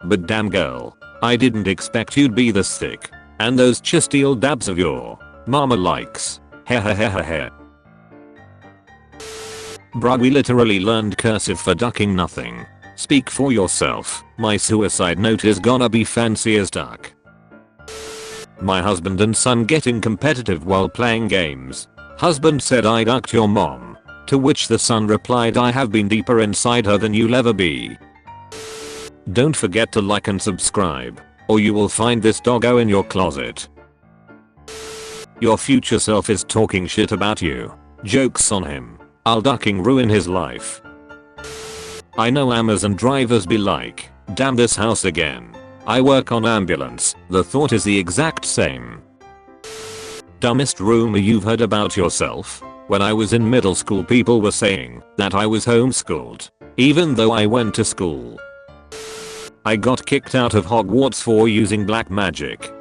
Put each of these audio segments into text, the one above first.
But damn girl, I didn't expect you'd be this thick. And those chesty dabs of your mama likes. Heh. Bruh, we literally learned cursive for ducking nothing. Speak for yourself. My suicide note is gonna be fancy as duck. My husband and son getting competitive while playing games. Husband said I ducked your mom. To which the son replied, I have been deeper inside her than you'll ever be. Don't forget to like and subscribe, or you will find this doggo in your closet. Your future self is talking shit about you. Jokes on him. I'll ducking ruin his life. I know Amazon drivers be like, damn this house again. I work on ambulance, the thought is the exact same. Dumbest rumor you've heard about yourself? When I was in middle school, people were saying that I was homeschooled, even though I went to school. I got kicked out of Hogwarts for using black magic.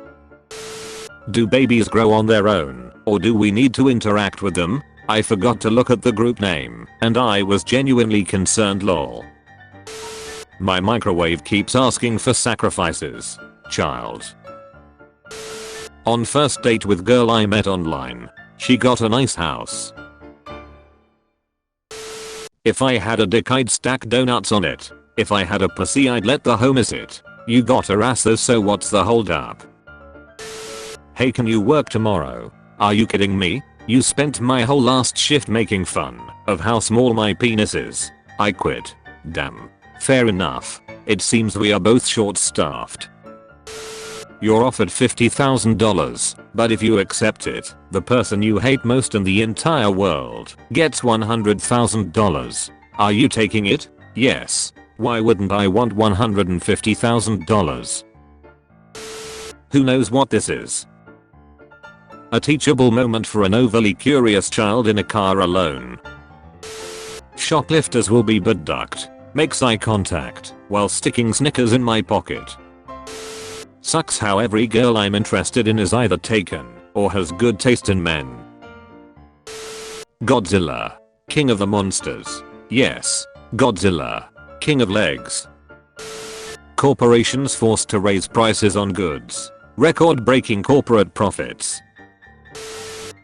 Do babies grow on their own, or do we need to interact with them? I forgot to look at the group name, and I was genuinely concerned, lol. My microwave keeps asking for sacrifices. Child. On first date with girl I met online. She got a nice house. If I had a dick I'd stack donuts on it. If I had a pussy I'd let the homies it. You got a ass though, so what's the hold up? Hey, can you work tomorrow? Are you kidding me? You spent my whole last shift making fun of how small my penis is. I quit. Damn. Fair enough. It seems we are both short-staffed. You're offered $50,000, but if you accept it, the person you hate most in the entire world gets $100,000. Are you taking it? Yes. Why wouldn't I want $150,000? Who knows what this is? A teachable moment for an overly curious child in a car alone. Shoplifters will be butt ducked. Makes eye contact while sticking Snickers in my pocket. Sucks how every girl I'm interested in is either taken or has good taste in men. Godzilla. King of the monsters. Yes. Godzilla. King of legs. Corporations forced to raise prices on goods. Record-breaking corporate profits.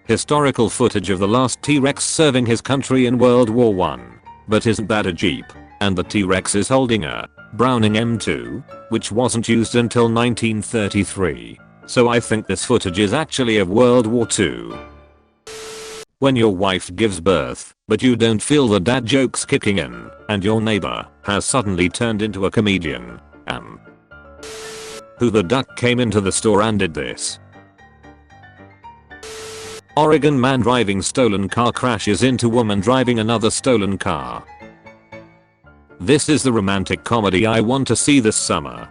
Historical footage of the last T-Rex serving his country in World War I. But isn't that a Jeep? And the T-Rex is holding a Browning M2, which wasn't used until 1933. So I think this footage is actually of World War II. When your wife gives birth, but you don't feel the dad jokes kicking in, and your neighbor has suddenly turned into a comedian. Who the duck came into the store and did this? Oregon man driving stolen car crashes into woman driving another stolen car. This is the romantic comedy I want to see this summer.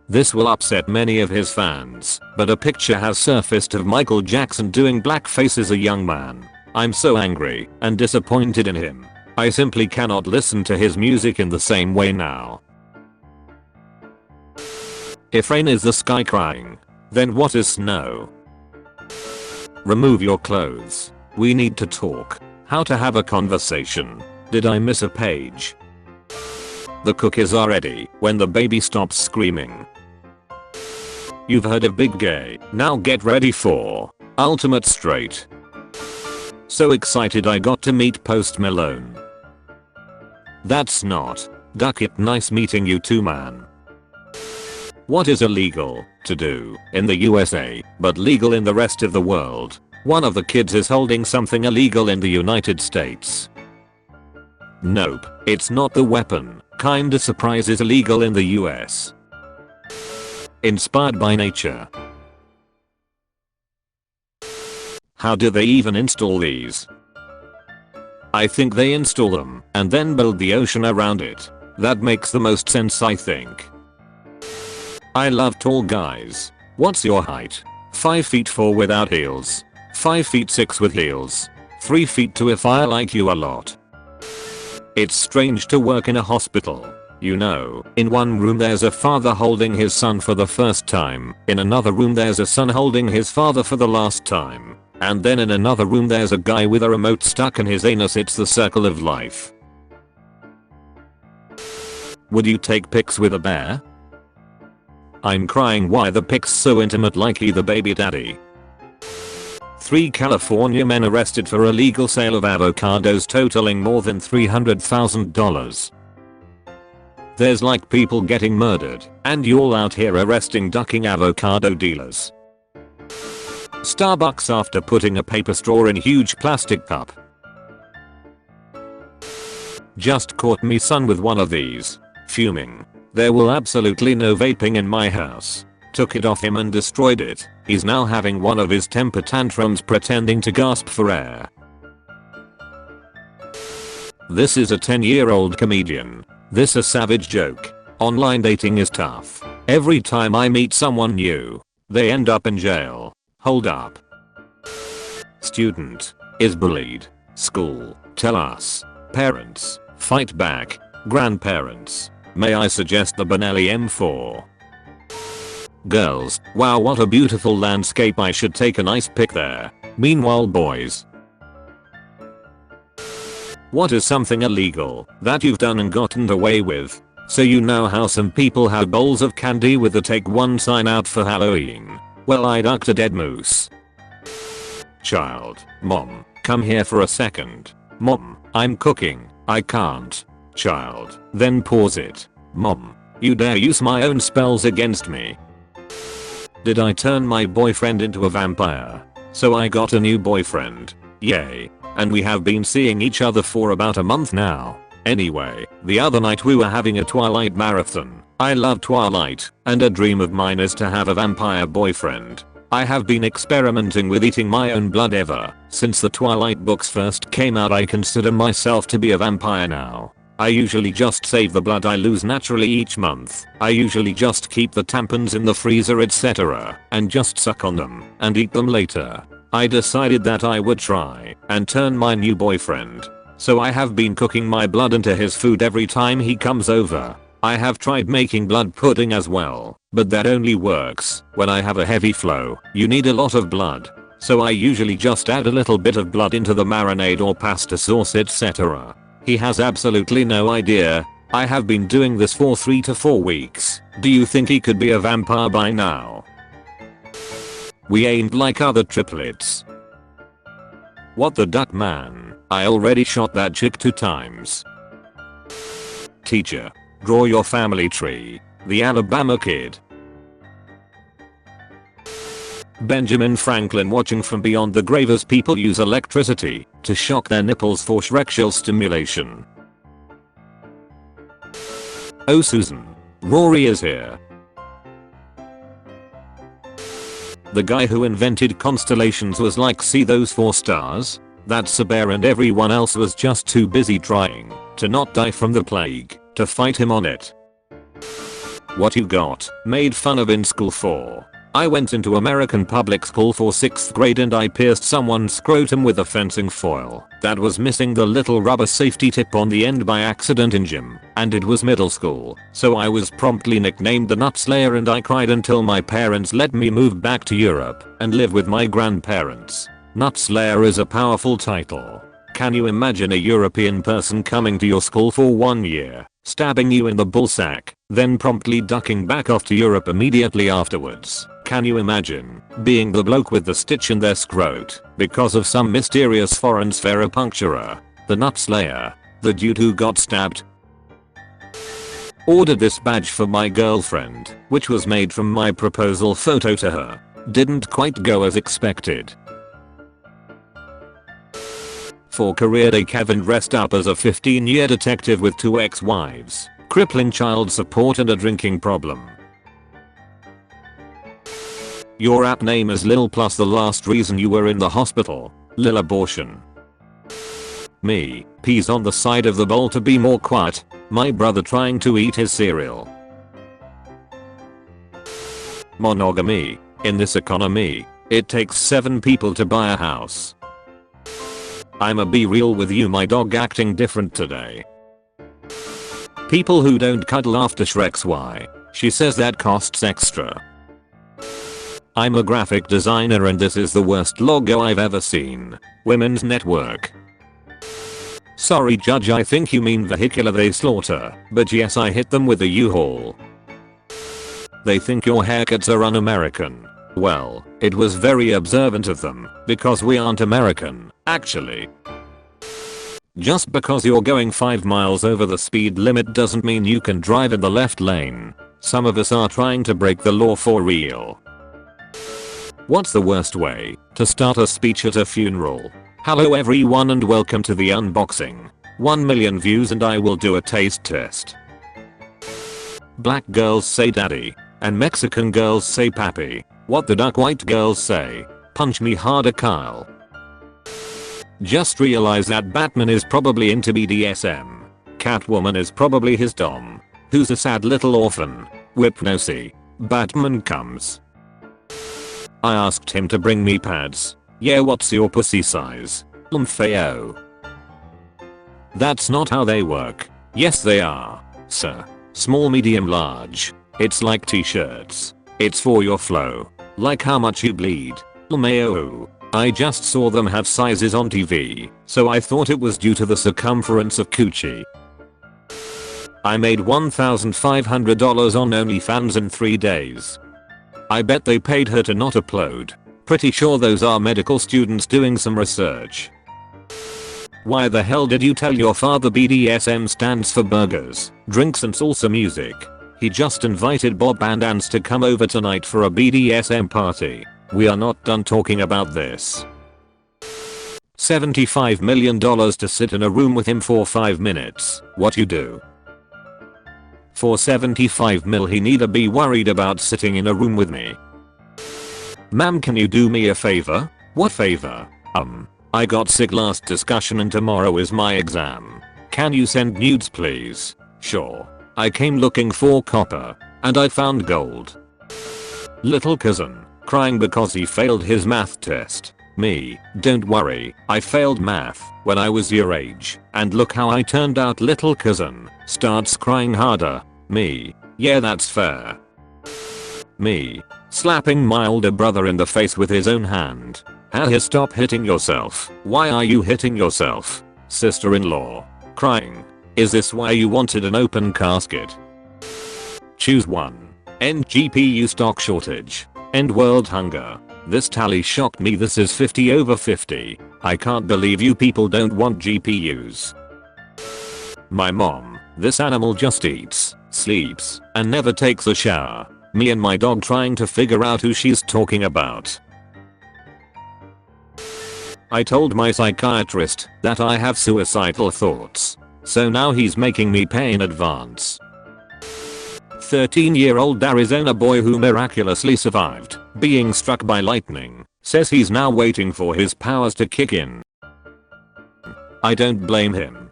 This will upset many of his fans, but a picture has surfaced of Michael Jackson doing blackface as a young man. I'm so angry and disappointed in him. I simply cannot listen to his music in the same way now. If rain is the sky crying, then what is snow? Remove your clothes. We need to talk. How to have a conversation. Did I miss a page? The cookies are ready when the baby stops screaming. You've heard of Big Gay, now get ready for Ultimate Straight. So excited I got to meet Post Malone. That's not. Duck it, nice meeting you too, man. What is illegal to do in the USA but legal in the rest of the world? One of the kids is holding something illegal in the United States. Nope, it's not the weapon. Kinda surprise is illegal in the US. Inspired by nature. How do they even install these? I think they install them and then build the ocean around it. That makes the most sense, I think. I love tall guys. What's your height? 5 feet 4 without heels. 5 feet 6 with heels. 3 feet 2 if I like you a lot. It's strange to work in a hospital. You know, in one room there's a father holding his son for the first time. In another room there's a son holding his father for the last time. And then in another room there's a guy with a remote stuck in his anus. It's the circle of life. Would you take pics with a bear? I'm crying, why the pics so intimate like he the baby daddy? 3 California men arrested for illegal sale of avocados totaling more than $300,000. There's like people getting murdered, and you're out here arresting ducking avocado dealers. Starbucks after putting a paper straw in huge plastic cup. Just caught me son with one of these. Fuming. There will absolutely no vaping in my house. Took it off him and destroyed it. He's now having one of his temper tantrums pretending to gasp for air. This is a 10-year-old comedian. This a savage joke. Online dating is tough. Every time I meet someone new, they end up in jail. Hold up. Student. Is bullied. School. Tell us. Parents. Fight back. Grandparents. May I suggest the Memellion 4? Girls. Wow, what a beautiful landscape, I should take a nice pic there. Meanwhile boys. What is something illegal that you've done and gotten away with? So you know how some people have bowls of candy with the take one sign out for Halloween. Well, I ducked a dead moose. Child. Mom, come here for a second. Mom, I'm cooking. I can't. Child. Then pause it. Mom, you dare use my own spells against me? Did I turn my boyfriend into a vampire? So I got a new boyfriend. Yay. And we have been seeing each other for about a month now. Anyway, the other night we were having a Twilight marathon. I love Twilight, and a dream of mine is to have a vampire boyfriend. I have been experimenting with eating my own blood ever since the Twilight books first came out. I consider myself to be a vampire now. I usually just save the blood I lose naturally each month. I usually just keep the tampons in the freezer etc. and just suck on them and eat them later. I decided that I would try and turn my new boyfriend. So I have been cooking my blood into his food every time he comes over. I have tried making blood pudding as well, but that only works when I have a heavy flow. You need a lot of blood. So I usually just add a little bit of blood into the marinade or pasta sauce etc. He has absolutely no idea. I have been doing this for 3 to 4 weeks. Do you think he could be a vampire by now? We ain't like other triplets. What the duck, man? I already shot that chick 2 times. Teacher. Draw your family tree. The Alabama kid. Benjamin Franklin watching from beyond the grave as people use electricity to shock their nipples for sexual stimulation. Oh Susan. Rory is here. The guy who invented constellations was like, see those 4 stars? That's a bear, and everyone else was just too busy trying to not die from the plague to fight him on it. What you got made fun of in school for? I went into American public school for 6th grade and I pierced someone's scrotum with a fencing foil that was missing the little rubber safety tip on the end by accident in gym, and it was middle school, so I was promptly nicknamed the Nut Slayer, and I cried until my parents let me move back to Europe and live with my grandparents. Nut Slayer is a powerful title. Can you imagine a European person coming to your school for 1 year, stabbing you in the ballsack, then promptly ducking back off to Europe immediately afterwards? Can you imagine being the bloke with the stitch in their scrot because of some mysterious foreign sphere puncturer? The Nut Slayer. The dude who got stabbed. Ordered this badge for my girlfriend, which was made from my proposal photo to her. Didn't quite go as expected. For career day, Kevin dressed up as a 15-year detective with 2 ex-wives, crippling child support and a drinking problem. Your app name is Lil plus the last reason you were in the hospital. Lil abortion. Me. Peas on the side of the bowl to be more quiet. My brother trying to eat his cereal. Monogamy. In this economy, it takes 7 people to buy a house. I'ma be real with you, my dog acting different today. People who don't cuddle after Shrek's why. She says that costs extra. I'm a graphic designer and this is the worst logo I've ever seen. Women's Network. Sorry judge, I think you mean vehicular they slaughter, but yes, I hit them with a U-Haul. They think your haircuts are un-American. Well, it was very observant of them, because we aren't American, actually. Just because you're going 5 miles over the speed limit doesn't mean you can drive in the left lane. Some of us are trying to break the law for real. What's the worst way to start a speech at a funeral? Hello everyone and welcome to the unboxing. 1 million views and I will do a taste test. Black girls say daddy, and Mexican girls say papi. What the duck white girls say? Punch me harder, Kyle. Just realize that Batman is probably into BDSM. Catwoman is probably his dom. Who's a sad little orphan? Whipnosy. Batman comes. I asked him to bring me pads. Yeah, what's your pussy size? Feo. That's not how they work. Yes they are, sir. Small, medium, large. It's like t-shirts. It's for your flow. Like how much you bleed. Mayo. I just saw them have sizes on TV, so I thought it was due to the circumference of coochie. I made $1,500 on OnlyFans in 3 days. I bet they paid her to not upload. Pretty sure those are medical students doing some research. Why the hell did you tell your father BDSM stands for burgers, drinks and salsa music? He just invited Bob and Ans to come over tonight for a BDSM party. We are not done talking about this. $75 million to sit in a room with him for 5 minutes. What you do? For 75 mil he neither be worried about sitting in a room with me. Ma'am, can you do me a favor? What favor? I got sick last discussion and tomorrow is my exam. Can you send nudes please? Sure. I came looking for copper, and I found gold. Little cousin, crying because he failed his math test. Me, don't worry, I failed math when I was your age, and look how I turned out. Little cousin, starts crying harder. Me, yeah that's fair. Me, slapping my older brother in the face with his own hand. Stop hitting yourself. Why are you hitting yourself? Sister-in-law, crying. Is this why you wanted an open casket? Choose one. End GPU stock shortage. End world hunger. This tally shocked me. This is 50/50. I can't believe you people don't want GPUs. My mom. This animal just eats, sleeps, and never takes a shower. Me and my dog trying to figure out who she's talking about. I told my psychiatrist that I have suicidal thoughts. So now he's making me pay in advance. 13-year-old Arizona boy who miraculously survived being struck by lightning says he's now waiting for his powers to kick in. I don't blame him.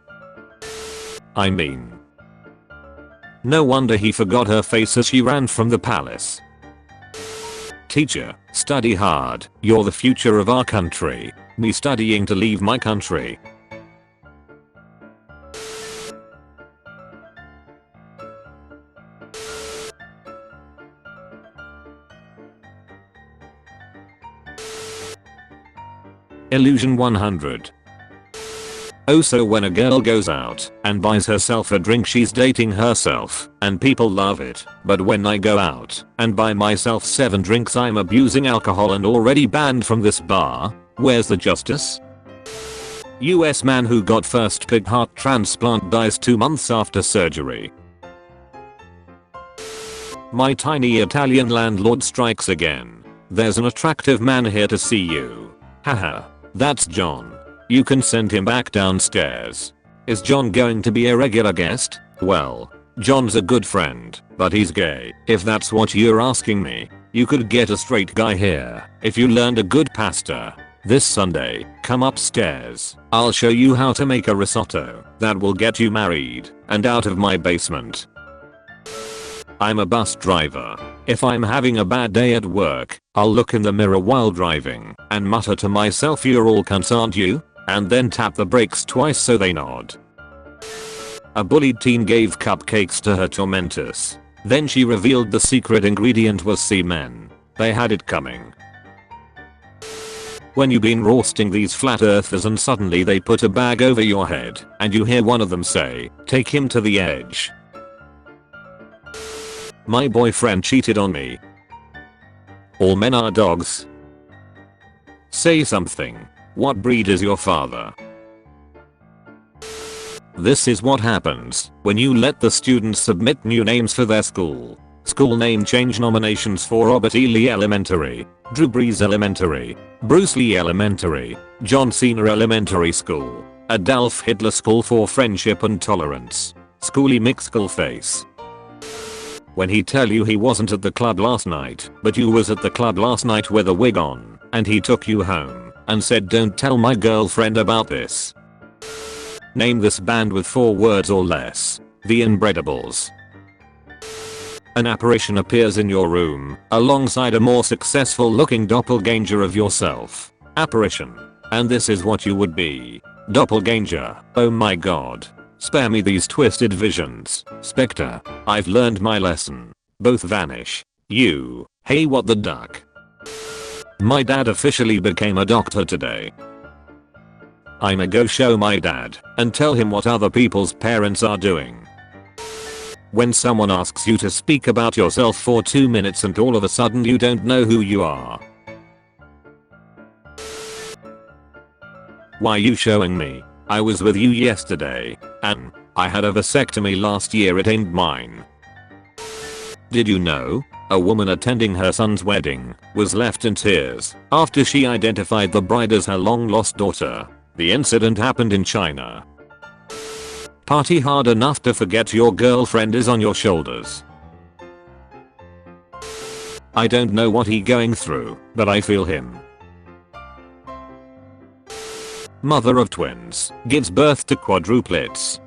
I mean, no wonder he forgot her face as she ran from the palace. Teacher, study hard. You're the future of our country. Me studying to leave my country. Illusion 100. Oh, so when a girl goes out and buys herself a drink, she's dating herself and people love it. But when I go out and buy myself 7 drinks, I'm abusing alcohol and already banned from this bar. Where's the justice? US man who got first pig heart transplant dies 2 months after surgery. My tiny Italian landlord strikes again. There's an attractive man here to see you. Haha. That's John. You can send him back downstairs. Is John going to be a regular guest? Well, John's a good friend, but he's gay. If that's what you're asking me, you could get a straight guy here if you learned a good pasta. This Sunday, come upstairs. I'll show you how to make a risotto that will get you married and out of my basement. I'm a bus driver. If I'm having a bad day at work, I'll look in the mirror while driving and mutter to myself, "You're all cunts, aren't you?" and then tap the brakes twice so they nod. A bullied teen gave cupcakes to her tormentors. Then she revealed the secret ingredient was semen. They had it coming. When you've been roasting these flat earthers and suddenly they put a bag over your head and you hear one of them say, "Take him to the edge." My boyfriend cheated on me. All men are dogs. Say something. What breed is your father? This is what happens when you let the students submit new names for their school. School name change nominations for Robert E. Lee Elementary, Drew Brees Elementary, Bruce Lee Elementary, John Cena Elementary School, Adolf Hitler School for Friendship and Tolerance, Schoolie McSkullface. When he tell you he wasn't at the club last night, but you was at the club last night with a wig on, and he took you home and said, "Don't tell my girlfriend about this." Name this band with 4 words or less. The Inbredables. An apparition appears in your room, alongside a more successful looking doppelganger of yourself. Apparition. And this is what you would be. Doppelganger. Oh my god. Spare me these twisted visions. Spectre. I've learned my lesson. Both vanish. You. Hey, what the duck? My dad officially became a doctor today. I'ma go show my dad and tell him what other people's parents are doing. When someone asks you to speak about yourself for 2 minutes and all of a sudden you don't know who you are. Why you showing me? I was with you yesterday, and I had a vasectomy last year, it ain't mine. Did you know? A woman attending her son's wedding was left in tears after she identified the bride as her long lost daughter. The incident happened in China. Party hard enough to forget your girlfriend is on your shoulders. I don't know what he going through, but I feel him. Mother of twins gives birth to quadruplets.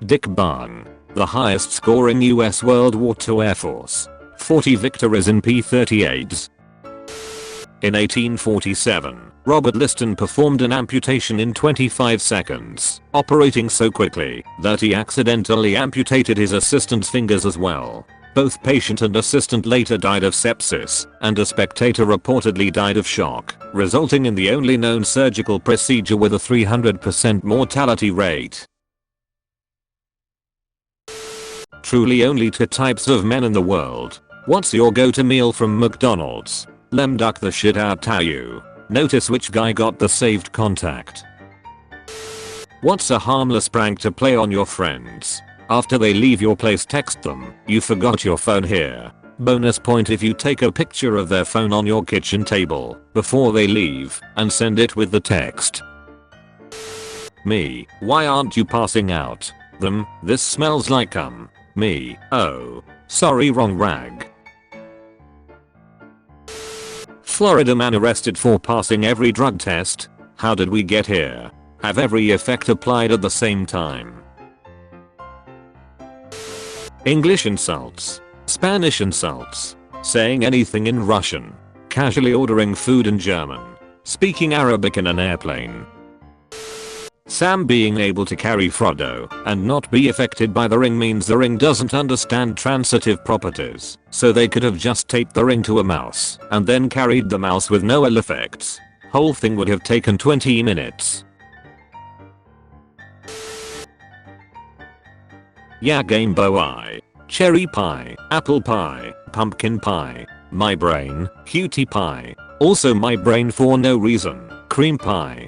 Dick Barn, the highest scoring US World War II Air Force. 40 victories in P-38s. In 1847, Robert Liston performed an amputation in 25 seconds, operating so quickly that he accidentally amputated his assistant's fingers as well. Both patient and assistant later died of sepsis, and a spectator reportedly died of shock, resulting in the only known surgical procedure with a 300% mortality rate. Truly only 2 types of men in the world. What's your go-to meal from McDonald's? Lem duck the shit out you. Notice which guy got the saved contact. What's a harmless prank to play on your friends? After they leave your place, text them, "You forgot your phone here." Bonus point if you take a picture of their phone on your kitchen table before they leave and send it with the text. Me, why aren't you passing out? Them, this smells like Me, oh, sorry, wrong rag. Florida man arrested for passing every drug test. How did we get here? Have every effect applied at the same time. English insults. Spanish insults. Saying anything in Russian. Casually ordering food in German. Speaking Arabic in an airplane. Sam being able to carry Frodo and not be affected by the ring means the ring doesn't understand transitive properties, so they could have just taped the ring to a mouse and then carried the mouse with no ill effects. Whole thing would have taken 20 minutes. Yeah, Game Boy. Cherry pie, apple pie, pumpkin pie, my brain, cutie pie, also my brain for no reason, cream pie,